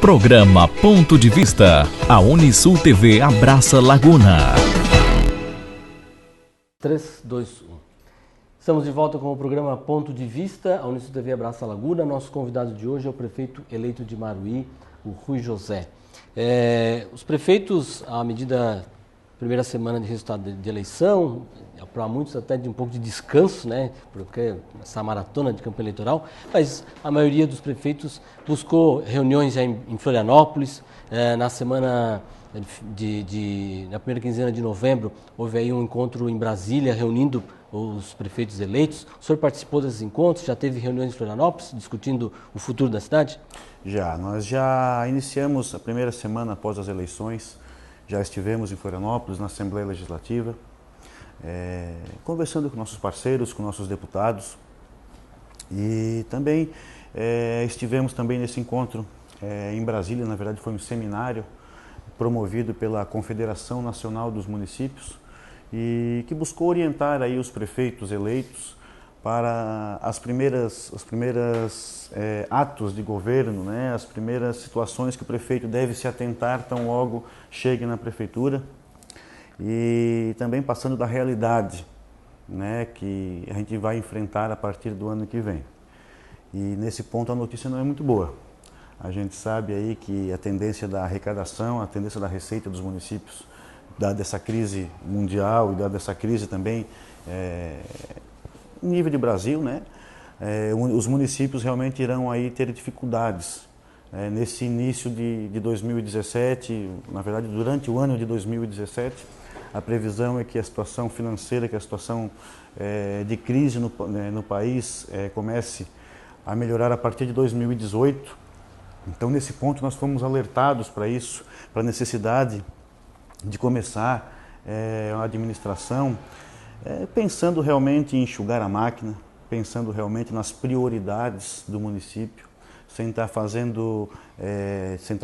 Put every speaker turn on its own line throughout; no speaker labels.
Programa Ponto de Vista. A Unisul TV abraça Laguna.
3, 2, 1. Estamos de volta com o programa Ponto de Vista. A Unisul TV abraça Laguna. Nosso convidado de hoje é o prefeito eleito de Maruí, o Rui José. Os prefeitos, à medida primeira semana de resultado de eleição, para muitos até de um pouco de descanso, né, porque essa maratona de campanha eleitoral, mas a maioria dos prefeitos buscou reuniões já em Florianópolis. Na semana na primeira quinzena de novembro, houve aí um encontro em Brasília, reunindo os prefeitos eleitos. O senhor participou desses encontros? Já teve reuniões em Florianópolis, discutindo o futuro da cidade?
Nós já iniciamos a primeira semana após as eleições. Já estivemos em Florianópolis, na Assembleia Legislativa, conversando com nossos parceiros, com nossos deputados. E também estivemos também nesse encontro em Brasília. Na verdade, foi um seminário promovido pela Confederação Nacional dos Municípios e que buscou orientar aí os prefeitos eleitos para as primeiras atos de governo, né, as primeiras situações que o prefeito deve se atentar tão logo chegue na prefeitura, e também passando da realidade, né, que a gente vai enfrentar a partir do ano que vem. E nesse ponto a notícia não é muito boa. A gente sabe aí que a tendência da arrecadação, a tendência da receita dos municípios, dada essa crise mundial e dada essa crise também nível de Brasil, né? Os municípios realmente irão aí ter dificuldades nesse início de 2017, na verdade durante o ano de 2017, a previsão é que a situação financeira, que a situação de crise no país comece a melhorar a partir de 2018. Então nesse ponto nós fomos alertados para isso, para a necessidade de começar a administração pensando realmente em enxugar a máquina, pensando realmente nas prioridades do município, sem estar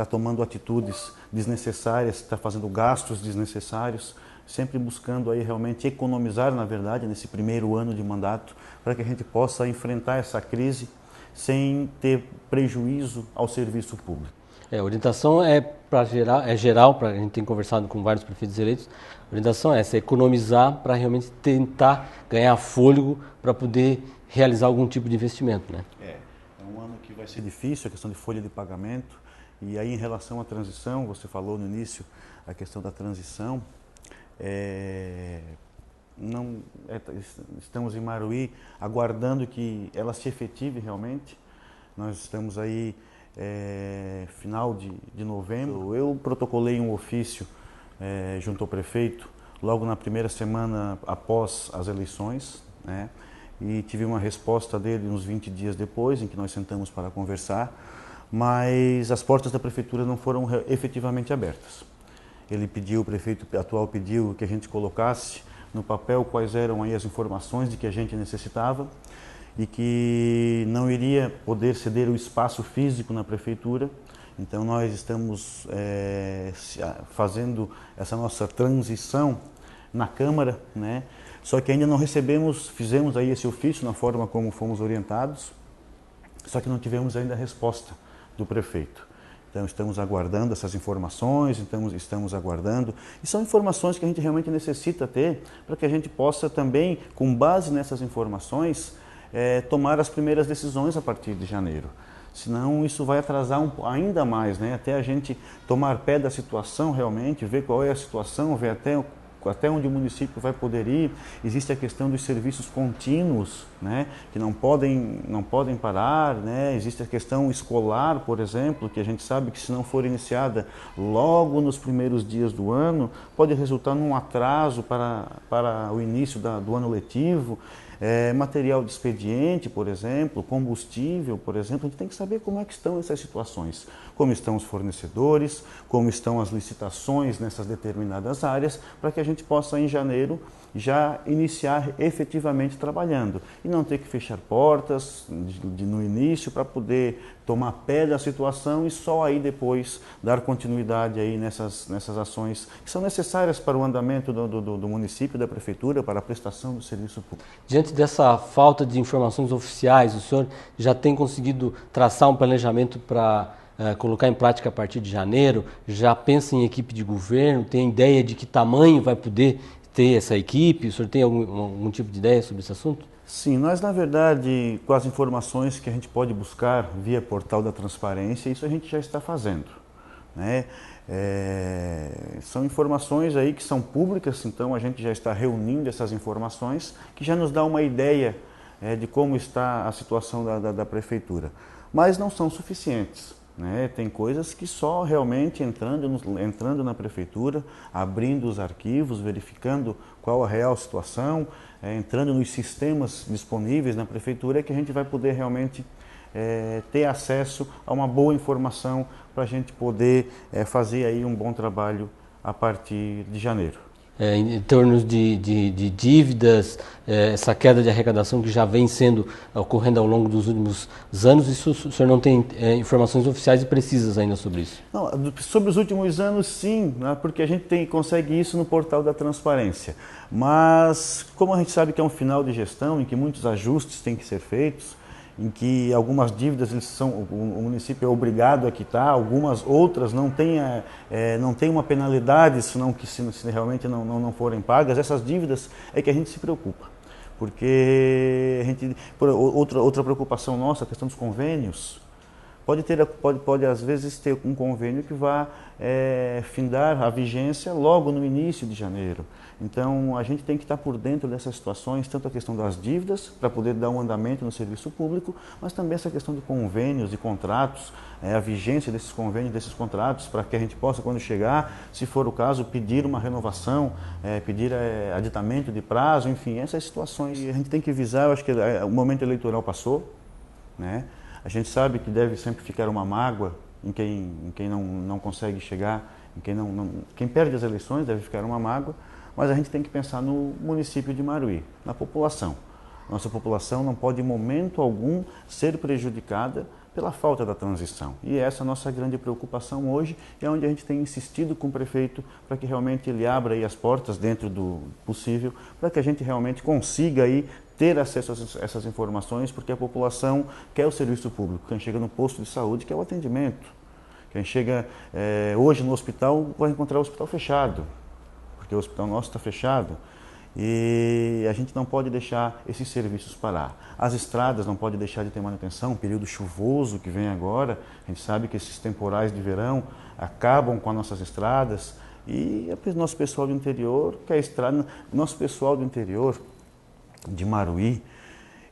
tomando atitudes desnecessárias, sem estar fazendo gastos desnecessários, sempre buscando aí realmente economizar, na verdade, nesse primeiro ano de mandato, para que a gente possa enfrentar essa crise sem ter prejuízo ao serviço público.
A orientação é geral, a gente tem conversado com vários prefeitos eleitos. A orientação é essa, economizar para realmente tentar ganhar fôlego para poder realizar algum tipo de investimento, né?
É um ano que vai ser difícil, a questão de folha de pagamento. E aí, em relação à transição, você falou no início a questão da transição. Estamos em Maruí aguardando que ela se efetive realmente. Nós estamos aí final de novembro. Eu protocolei um ofício junto ao prefeito logo na primeira semana após as eleições, né? E tive uma resposta dele uns 20 dias depois, em que nós sentamos para conversar, mas as portas da prefeitura não foram efetivamente abertas. O prefeito atual pediu que a gente colocasse no papel quais eram aí as informações de que a gente necessitava, e que não iria poder ceder o espaço físico na prefeitura. Então nós estamos fazendo essa nossa transição na Câmara, né? Só que ainda não fizemos aí esse ofício na forma como fomos orientados, só que não tivemos ainda a resposta do prefeito. Então estamos aguardando essas informações, estamos aguardando, e são informações que a gente realmente necessita ter para que a gente possa também, com base nessas informações, tomar as primeiras decisões a partir de janeiro. Senão isso vai atrasar ainda mais, né? Até a gente tomar pé da situação realmente, ver qual é a situação, ver até onde o município vai poder ir. Existe a questão dos serviços contínuos, né, que não podem parar, né? Existe a questão escolar, por exemplo, que a gente sabe que se não for iniciada logo nos primeiros dias do ano, pode resultar num atraso para o início do ano letivo. Material de expediente, por exemplo, combustível, por exemplo, a gente tem que saber como é que estão essas situações, como estão os fornecedores, como estão as licitações nessas determinadas áreas, para que a gente possa, em janeiro, já iniciar efetivamente trabalhando e não ter que fechar portas no início para poder tomar pé da situação e só aí depois dar continuidade aí nessas ações que são necessárias para o andamento do município, da prefeitura, para a prestação do serviço público.
Diante dessa falta de informações oficiais, o senhor já tem conseguido traçar um planejamento para colocar em prática a partir de janeiro? Já pensa em equipe de governo? Tem ideia de que tamanho vai poder ter essa equipe? O senhor tem algum tipo de ideia sobre esse assunto?
Sim, nós na verdade, com as informações que a gente pode buscar via portal da transparência, isso a gente já está fazendo, né? São informações aí que são públicas, então a gente já está reunindo essas informações que já nos dá uma ideia de como está a situação da prefeitura, mas não são suficientes, né? Tem coisas que só realmente entrando na prefeitura, abrindo os arquivos, verificando qual a real situação, entrando nos sistemas disponíveis na prefeitura é que a gente vai poder realmente ter acesso a uma boa informação para a gente poder fazer aí um bom trabalho a partir de janeiro.
Em termos de dívidas, essa queda de arrecadação que já vem ocorrendo ao longo dos últimos anos, isso o senhor não tem informações oficiais e precisas ainda sobre isso?
Não, sobre os últimos anos sim, né, porque a gente consegue isso no portal da transparência, mas como a gente sabe que é um final de gestão em que muitos ajustes têm que ser feitos, em que algumas dívidas o município é obrigado a quitar, algumas outras não tem uma penalidade se realmente não forem pagas. Essas dívidas é que a gente se preocupa, porque outra preocupação nossa, a questão dos convênios. Pode às vezes ter um convênio que vá findar a vigência logo no início de janeiro. Então a gente tem que estar por dentro dessas situações, tanto a questão das dívidas, para poder dar um andamento no serviço público, mas também essa questão de convênios, de contratos, a vigência desses convênios, desses contratos, para que a gente possa, quando chegar, se for o caso, pedir uma renovação, pedir aditamento de prazo, enfim, essas situações a gente tem que visar. Eu acho que o momento eleitoral passou, né? A gente sabe que deve sempre ficar uma mágoa em quem não consegue chegar, quem perde as eleições deve ficar uma mágoa, mas a gente tem que pensar no município de Maruí, na população. Nossa população não pode em momento algum ser prejudicada pela falta da transição. E essa é a nossa grande preocupação hoje, é onde a gente tem insistido com o prefeito para que realmente ele abra aí as portas dentro do possível, para que a gente realmente consiga aí ter acesso a essas informações, porque a população quer o serviço público. Quem chega no posto de saúde quer o atendimento. Quem chega hoje no hospital vai encontrar o hospital fechado, porque o hospital nosso está fechado. E a gente não pode deixar esses serviços parar. As estradas não podem deixar de ter manutenção, período chuvoso que vem agora, a gente sabe que esses temporais de verão acabam com as nossas estradas, e o nosso pessoal do interior quer estrada. Nosso pessoal do interior de Maruí,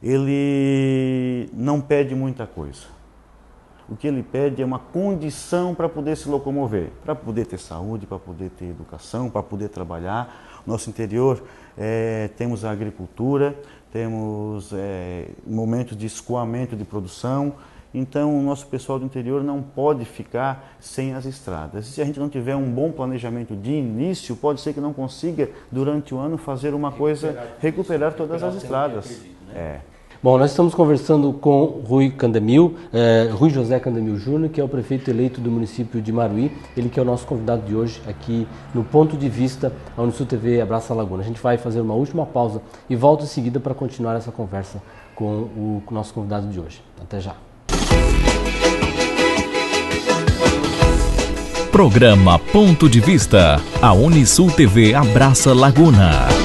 ele não pede muita coisa. O que ele pede é uma condição para poder se locomover, para poder ter saúde, para poder ter educação, para poder trabalhar. Nosso interior temos a agricultura, temos momentos de escoamento de produção, então o nosso pessoal do interior não pode ficar sem as estradas. Se a gente não tiver um bom planejamento de início, pode ser que não consiga durante o ano fazer uma recuperar todas as estradas.
Perdido, né? Bom, nós estamos conversando com Rui José Candemil Júnior, que é o prefeito eleito do município de Maruí, ele que é o nosso convidado de hoje aqui no Ponto de Vista, a Unisul TV Abraça Laguna. A gente vai fazer uma última pausa e volta em seguida para continuar essa conversa com o nosso convidado de hoje. Até já.
Programa Ponto de Vista, a Unisul TV Abraça Laguna.